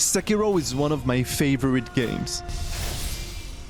Sekiro is one of my favorite games.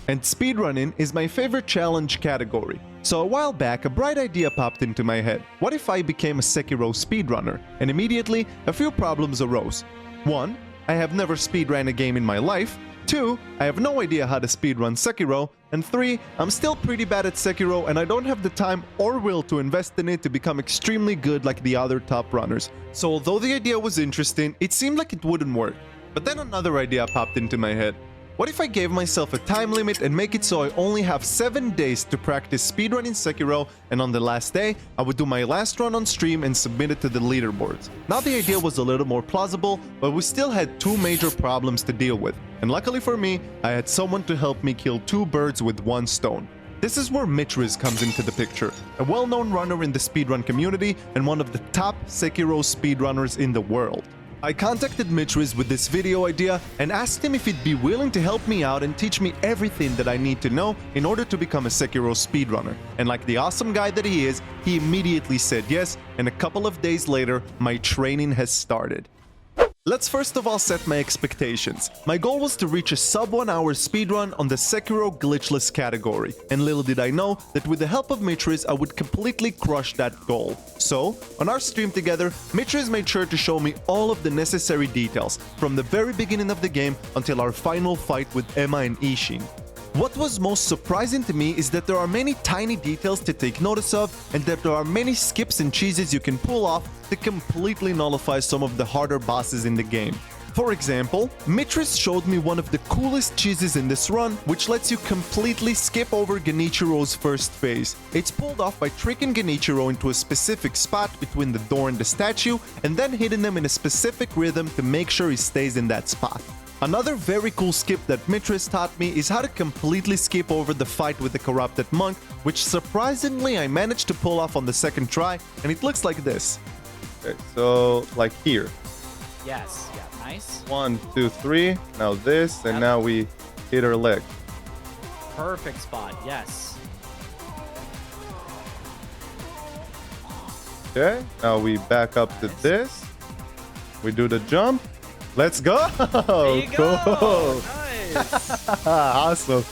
And speedrunning is my favorite challenge category. So a while back, a bright idea popped into my head. What if I became a Sekiro speedrunner? And immediately, a few problems arose. 1. I have never speedrun a game in my life. 2. I have no idea how to speedrun Sekiro. And 3. I'm still pretty bad at Sekiro and I don't have the time or will to invest in it to become extremely good like the other top runners. So although the idea was interesting, it seemed like it wouldn't work. But then another idea popped into my head. What if I gave myself a time limit and make it so I only have 7 days to practice speedrunning Sekiro, and on the last day, I would do my last run on stream and submit it to the leaderboards. Now the idea was a little more plausible, but we still had 2 major problems to deal with. And luckily for me, I had someone to help me kill 2 birds with 1 stone. This is where ImNatty comes into the picture, a well-known runner in the speedrun community and one of the top Sekiro speedrunners in the world. I contacted ImNatty with this video idea and asked him if he'd be willing to help me out and teach me everything that I need to know in order to become a Sekiro speedrunner. And like the awesome guy that he is, he immediately said yes, and a couple of days later, my training has started. Let's first of all set my expectations. My goal was to reach a sub 1 hour speedrun on the Sekiro glitchless category, and little did I know that with the help of ImNatty I would completely crush that goal. So, on our stream together, ImNatty made sure to show me all of the necessary details, from the very beginning of the game until our final fight with Emma and Ishin. What was most surprising to me is that there are many tiny details to take notice of, and that there are many skips and cheeses you can pull off to completely nullify some of the harder bosses in the game. For example, ImNatty showed me one of the coolest cheeses in this run, which lets you completely skip over Genichiro's first phase. It's pulled off by tricking Genichiro into a specific spot between the door and the statue, and then hitting him in a specific rhythm to make sure he stays in that spot. Another very cool skip that ImNatty taught me is how to completely skip over the fight with the corrupted monk, which surprisingly I managed to pull off on the second try, and it looks like this. Okay, so like here. Yes, yeah, nice. 1, 2, 3, now this, and now we hit her leg. Perfect spot, yes. Okay, now we back up to this. We do the jump. Let's go! There you go. Cool! Nice! Awesome!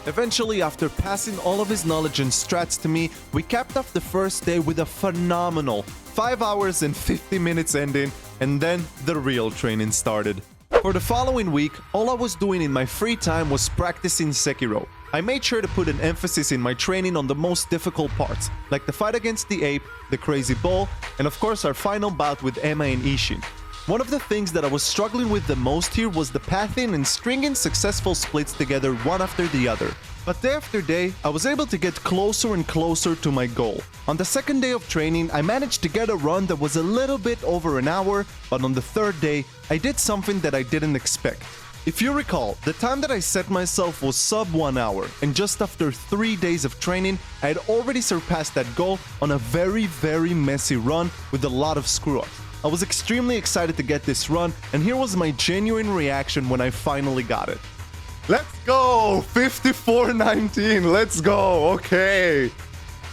Eventually, after passing all of his knowledge and strats to me, we capped off the first day with a phenomenal 5 hours and 50 minutes ending, and then the real training started. For the following week, all I was doing in my free time was practicing Sekiro. I made sure to put an emphasis in my training on the most difficult parts, like the fight against the ape, the crazy bull, and of course our final bout with Emma and Ishin. One of the things that I was struggling with the most here was the pathing and stringing successful splits together one after the other. But day after day, I was able to get closer and closer to my goal. On the second day of training, I managed to get a run that was a little bit over an hour, but on the third day, I did something that I didn't expect. If you recall, the time that I set myself was sub 1 hour, and just after 3 days of training, I had already surpassed that goal on a very messy run with a lot of screw-ups. I was extremely excited to get this run, and here was my genuine reaction when I finally got it. Let's go! 54:19, let's go! Okay!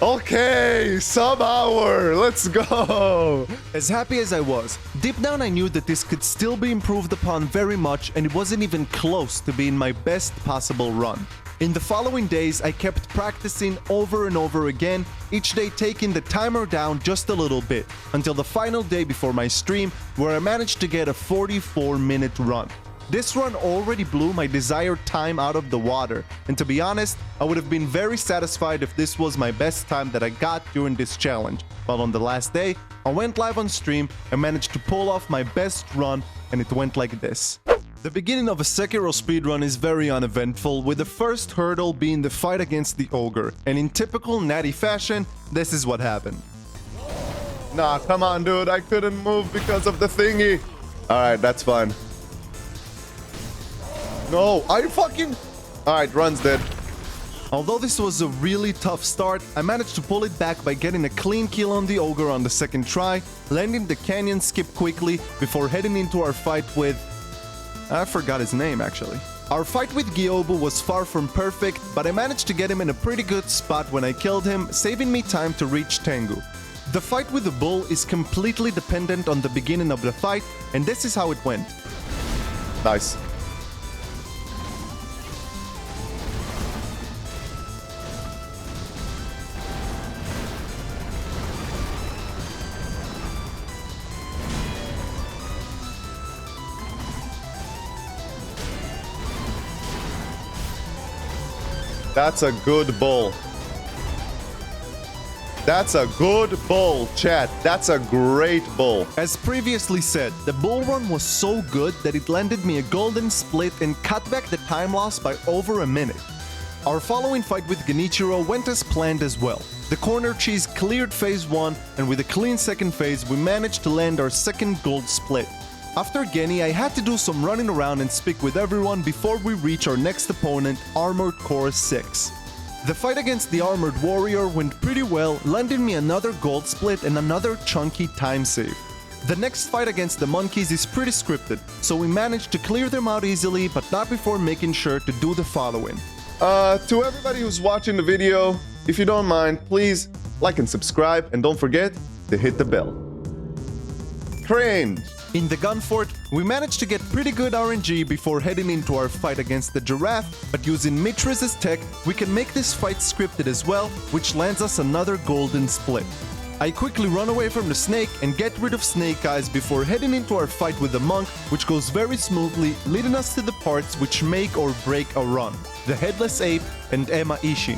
Okay! Sub-hour! Let's go! As happy as I was, deep down I knew that this could still be improved upon very much, and it wasn't even close to being my best possible run. In the following days, I kept practicing over and over again, each day taking the timer down just a little bit, until the final day before my stream, where I managed to get a 44-minute run. This run already blew my desired time out of the water, and to be honest, I would have been very satisfied if this was my best time that I got during this challenge. But on the last day, I went live on stream and managed to pull off my best run, and it went like this. The beginning of a Sekiro speedrun is very uneventful, with the first hurdle being the fight against the ogre, and in typical ImNatty fashion, this is what happened. Nah, come on dude, I couldn't move because of the thingy. Alright, that's fine. No, I fucking... Alright, run's dead. Although this was a really tough start, I managed to pull it back by getting a clean kill on the ogre on the second try, landing the canyon skip quickly before heading into our fight with... I forgot his name, actually. Our fight with Gyobu was far from perfect, but I managed to get him in a pretty good spot when I killed him, saving me time to reach Tengu. The fight with the bull is completely dependent on the beginning of the fight, and this is how it went. Nice. That's a good bull. That's a good bull, chat. That's a great bull. As previously said, the bull run was so good that it landed me a golden split and cut back the time loss by over a minute. Our following fight with Genichiro went as planned as well. The corner cheese cleared phase 1, and with a clean second phase, we managed to land our second gold split. After Geni, I had to do some running around and speak with everyone before we reach our next opponent, Armored Core 6. The fight against the Armored Warrior went pretty well, landing me another gold split and another chunky time save. The next fight against the monkeys is pretty scripted, so we managed to clear them out easily, but not before making sure to do the following. To everybody who's watching the video, if you don't mind, please like and subscribe, and don't forget to hit the bell. Cringe! In the gun fort, we managed to get pretty good RNG before heading into our fight against the giraffe, but using Mitris's tech, we can make this fight scripted as well, which lands us another golden split. I quickly run away from the snake and get rid of Snake Eyes before heading into our fight with the monk, which goes very smoothly, leading us to the parts which make or break a run, the Headless Ape and Emma Ishi.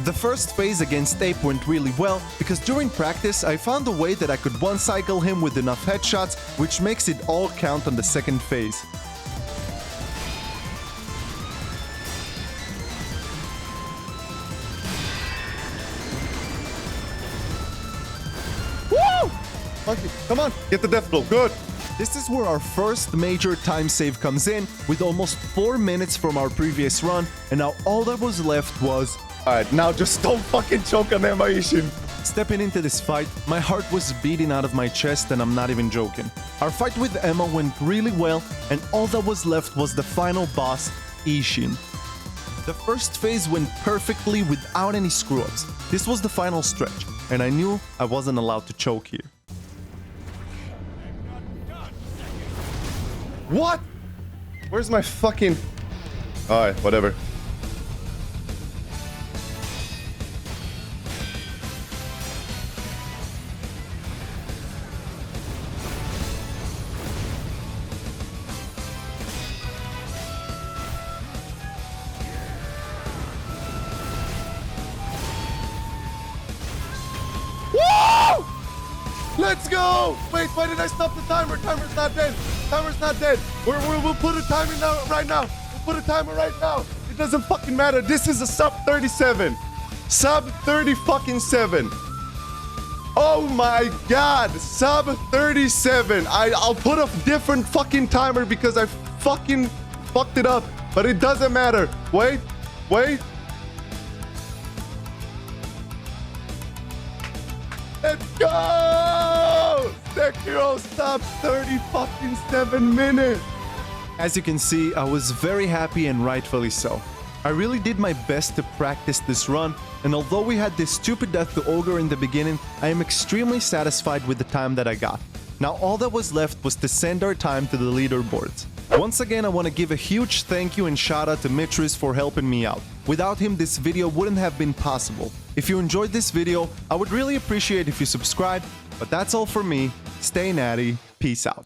The first phase against Ape went really well, because during practice I found a way that I could one-cycle him with enough headshots, which makes it all count on the second phase. Woo! Monkey, come on, get the death blow, good! This is where our first major time save comes in, with almost 4 minutes from our previous run, and now all that was left was... Alright, now just don't fucking choke on Emma Ishin. Stepping into this fight, my heart was beating out of my chest, and I'm not even joking. Our fight with Emma went really well, and all that was left was the final boss, Ishin. The first phase went perfectly without any screw-ups. This was the final stretch, and I knew I wasn't allowed to choke here. What? Where's my fucking... Alright, whatever. Woo! Let's go! Wait, why did I stop the timer? Timer's not dead. Timer's not dead. We'll put a timer now, right now. We'll put a timer right now. It doesn't fucking matter. This is a sub 37. Sub 30 fucking 7. Oh my god. Sub 37. I'll put a different fucking timer because I fucking fucked it up. But it doesn't matter. Wait. Wait. Let's go! Sekiro stopped 30 fucking 7 minutes. As you can see, I was very happy, and rightfully so. I really did my best to practice this run, and although we had this stupid death to Ogre in the beginning, I am extremely satisfied with the time that I got. Now all that was left was to send our time to the leaderboards. Once again, I want to give a huge thank you and shout out to Mitris for helping me out. Without him, this video wouldn't have been possible. If you enjoyed this video, I would really appreciate if you subscribe, but that's all for me. Stay natty. Peace out.